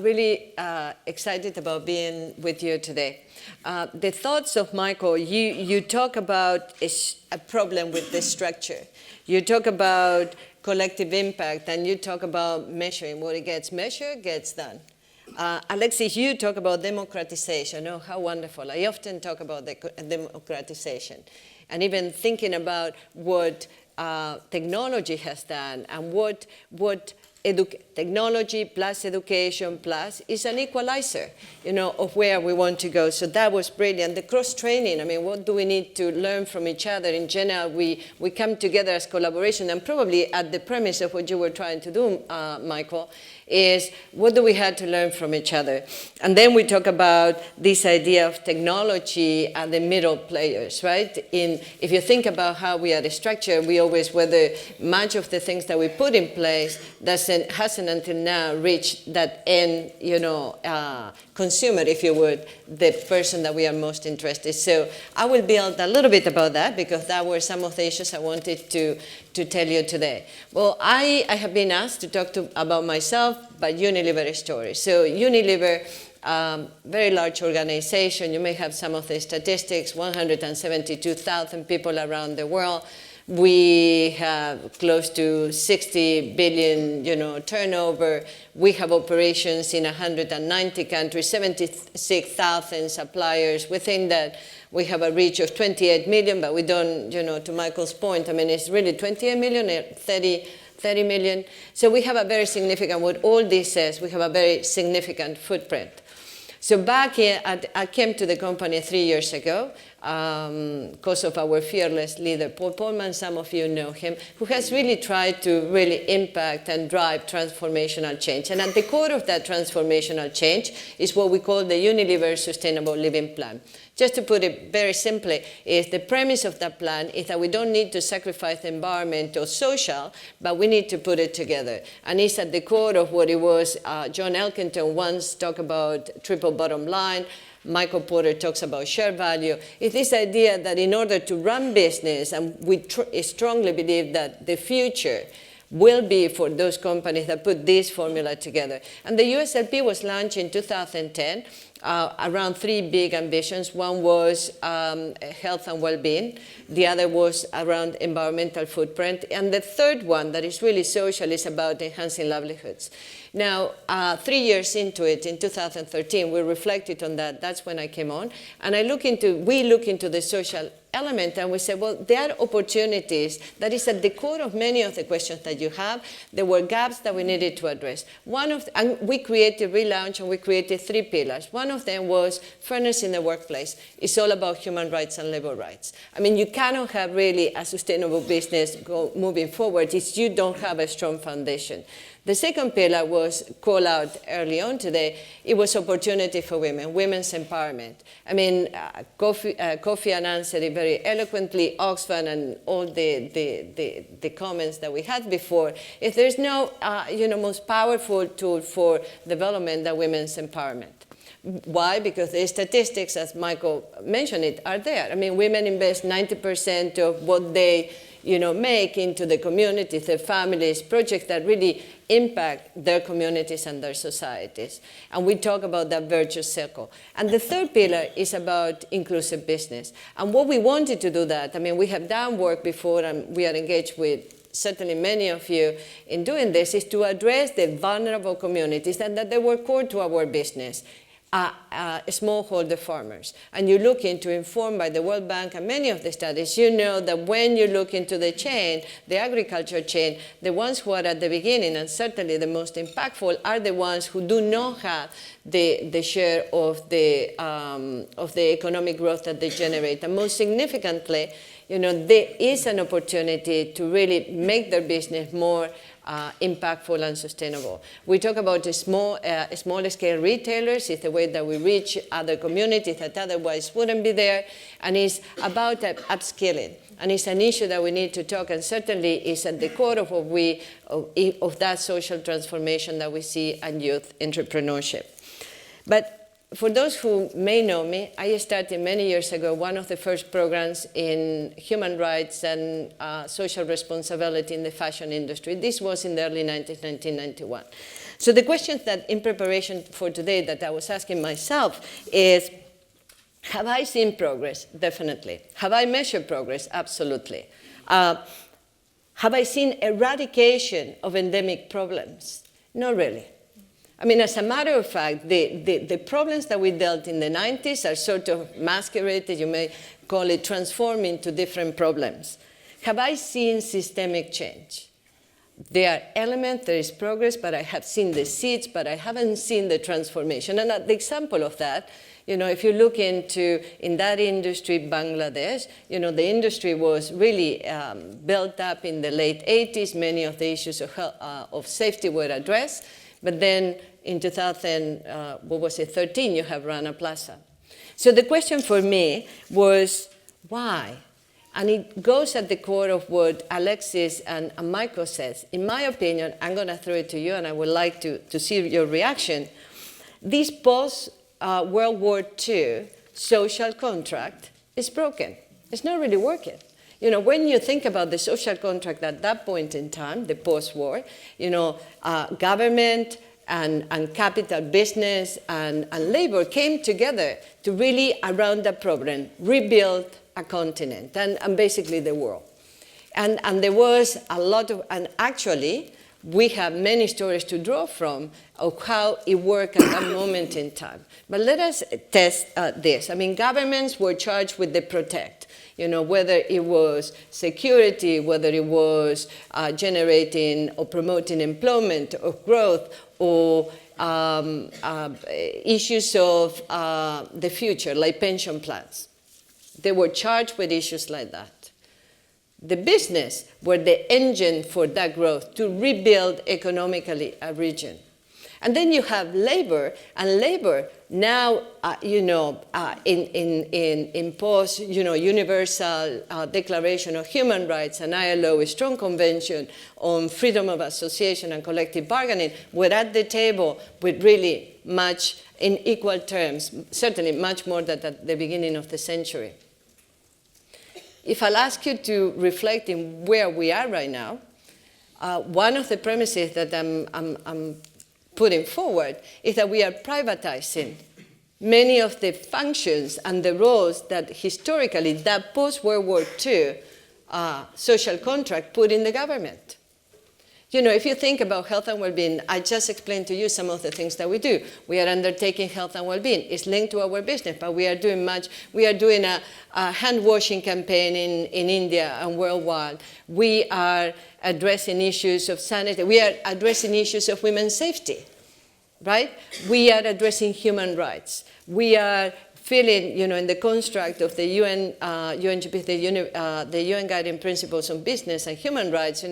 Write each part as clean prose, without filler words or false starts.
really excited about being with you today. The thoughts of Michael, you talk about a problem with the structure. You talk about collective impact, and you talk about measuring. What it gets measured, gets done. Alexis, you talk about democratization. Oh, how wonderful. I often talk about democratization. And even thinking about what technology has done and what technology plus education plus is an equalizer, of where we want to go. So that was brilliant. The cross-training, I mean, what do we need to learn from each other? In general, we come together as collaboration, and probably at the premise of what you were trying to do, Michael, is what do we have to learn from each other? And then we talk about this idea of technology and the middle players, right? If you think about how we are structured, we always, whether much of the things that we put in place hasn't until now reached that end, consumer, if you would, the person that we are most interested. So I will build a little bit about that, because that were some of the issues I wanted to tell you today. Well, I have been asked to talk about myself, but Unilever story. So Unilever, very large organization. You may have some of the statistics, 172,000 people around the world. We have close to 60 billion, turnover. We have operations in 190 countries, 76,000 suppliers. Within that, we have a reach of 28 million, but we don't, to Michael's point, I mean, it's really 28 million, 30 million. So we have a very significant, what all this says, we have a very significant footprint. So back here, I came to the company 3 years ago because of our fearless leader, Paul Polman. Some of you know him, who has really tried to really impact and drive transformational change. And at the core of that transformational change is what we call the Unilever Sustainable Living Plan. Just to put it very simply, is the premise of that plan is that we don't need to sacrifice the environment or social, but we need to put it together. And it's at the core of what it was. John Elkington once talked about triple bottom line. Michael Porter talks about share value. It's this idea that in order to run business, and we strongly believe that the future will be for those companies that put this formula together. And the USLP was launched in 2010. Around three big ambitions. One was health and well-being. The other was around environmental footprint. And the third one, that is really social, is about enhancing livelihoods. Now, 3 years into it, in 2013, we reflected on that. That's when I came on. And we look into the social element, and we said, well, there are opportunities that is at the core of many of the questions that you have. There were gaps that we needed to address. And we created, relaunched, and we created 3 pillars. One of them was fairness in the workplace. It's all about human rights and labor rights. I mean, you cannot have really a sustainable business moving forward if you don't have a strong foundation. The second pillar was called out early on today. It was opportunity for women, women's empowerment. I mean, Kofi answered it very eloquently, Oxfam and all the comments that we had before. If there's no most powerful tool for development than women's empowerment. Why? Because the statistics, as Michael mentioned it, are there. I mean, women invest 90% of what they make into the communities, their families, projects that really impact their communities and their societies. And we talk about that virtuous circle. And the third pillar is about inclusive business. And what we wanted to do that, I mean, we have done work before, and we are engaged with certainly many of you in doing this, is to address the vulnerable communities and that they were core to our business. Smallholder farmers. And you look into, informed by the World Bank and many of the studies, you know that when you look into the chain, the agriculture chain, the ones who are at the beginning and certainly the most impactful are the ones who do not have the share of the economic growth that they generate. And most significantly, there is an opportunity to really make their business more impactful and sustainable. We talk about the smaller scale retailers. It's the way that we reach other communities that otherwise wouldn't be there. And it's about upskilling. And it's an issue that we need to talk, and certainly is at the core of what of that social transformation that we see in youth entrepreneurship. But for those who may know me, I started many years ago one of the first programs in human rights and social responsibility in the fashion industry. This was in the early 1991. So the question that in preparation for today that I was asking myself is, have I seen progress? Definitely. Have I measured progress? Absolutely. Have I seen eradication of endemic problems? Not really. I mean, as a matter of fact, the problems that we dealt in the 90s are sort of masqueraded, you may call it, transformed into different problems. Have I seen systemic change? There are elements, there is progress, but I have seen the seeds, but I haven't seen the transformation. And the example of that, if you look into, in that industry, Bangladesh, the industry was really built up in the late 80s. Many of the issues of safety were addressed. But then in 2013, you have Rana Plaza. So the question for me was, why? And it goes at the core of what Alexis and Michael says. In my opinion, I'm going to throw it to you, and I would like to see your reaction. This post-World War II social contract is broken. It's not really working. When you think about the social contract at that point in time, the post-war, government and capital, business and labor came together to really, around that problem, rebuild a continent and basically the world. And there was a lot of, and actually, we have many stories to draw from of how it worked at that moment in time. But let us test this. I mean, governments were charged with the protect. Whether it was security, whether it was generating or promoting employment or growth, or issues of the future, like pension plans. They were charged with issues like that. The business were the engine for that growth to rebuild economically a region. And then you have labor, and labor now, in post, Universal Declaration of Human Rights and ILO, a strong convention on freedom of association and collective bargaining, we're at the table with really much, in equal terms, certainly much more than at the beginning of the century. If I'll ask you to reflect in where we are right now, one of the premises that I'm putting forward is that we are privatizing many of the functions and the roles that historically that post-World War II social contract put in the government. If you think about health and well-being, I just explained to you some of the things that we do. We are undertaking health and well-being. It's linked to our business, but we are doing much. We are doing a hand-washing campaign in India and worldwide. We are addressing issues of sanity. We are addressing issues of women's safety, right? We are addressing human rights. We are feeling, in the construct of the UNGP, the UN Guiding Principles on Business and Human Rights,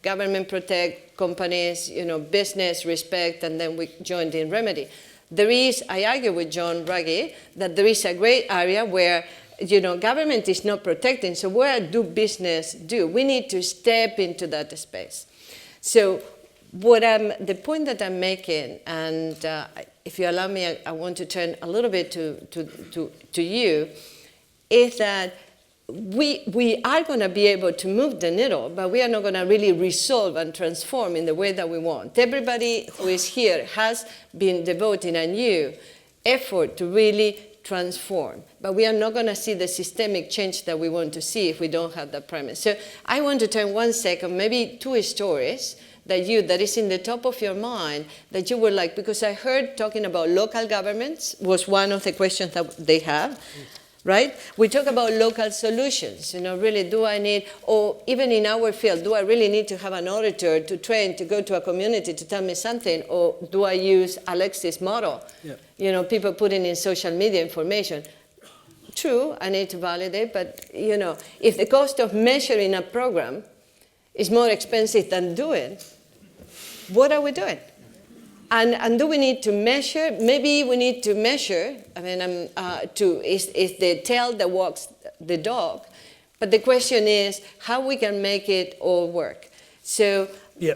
government protect, companies, business respect, and then we joined in remedy. There is, I argue with John Ruggie, that there is a great area where, government is not protecting, so where do business do? We need to step into that space. So the point that I'm making, and if you allow me, I want to turn a little bit to you, is that we are going to be able to move the needle, but we are not going to really resolve and transform in the way that we want. Everybody who is here has been devoting a new effort to really transform, but we are not going to see the systemic change that we want to see if we don't have that premise. So I want to turn 1 second, maybe 2 stories that is in the top of your mind that you would like, because I heard talking about local governments was one of the questions that they have. Right? We talk about local solutions. Really, do I need, or even in our field, do I really need to have an auditor to train to go to a community to tell me something, or do I use Alexis' model? Yeah. People putting in social media information. True, I need to validate, but if the cost of measuring a program is more expensive than doing, what are we doing? And do we need to measure? Maybe we need to measure. I mean, is the tail that walks the dog. But the question is how we can make it all work. So yeah.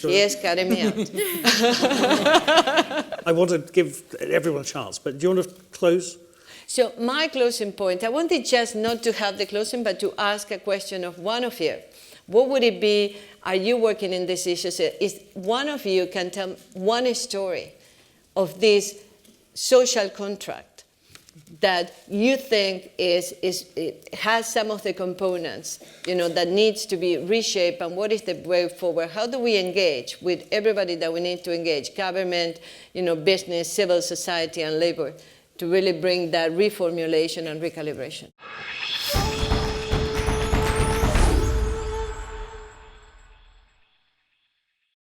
He is cutting me out. I want to give everyone a chance, but do you want to close? So my closing point, I wanted just not to have the closing, but to ask a question of one of you. What would it be? Are you working in these issues? Is one of you can tell one story of this social contract that you think it has some of the components, that needs to be reshaped, and what is the way forward? How do we engage with everybody that we need to engage, government, business, civil society, and labor, to really bring that reformulation and recalibration?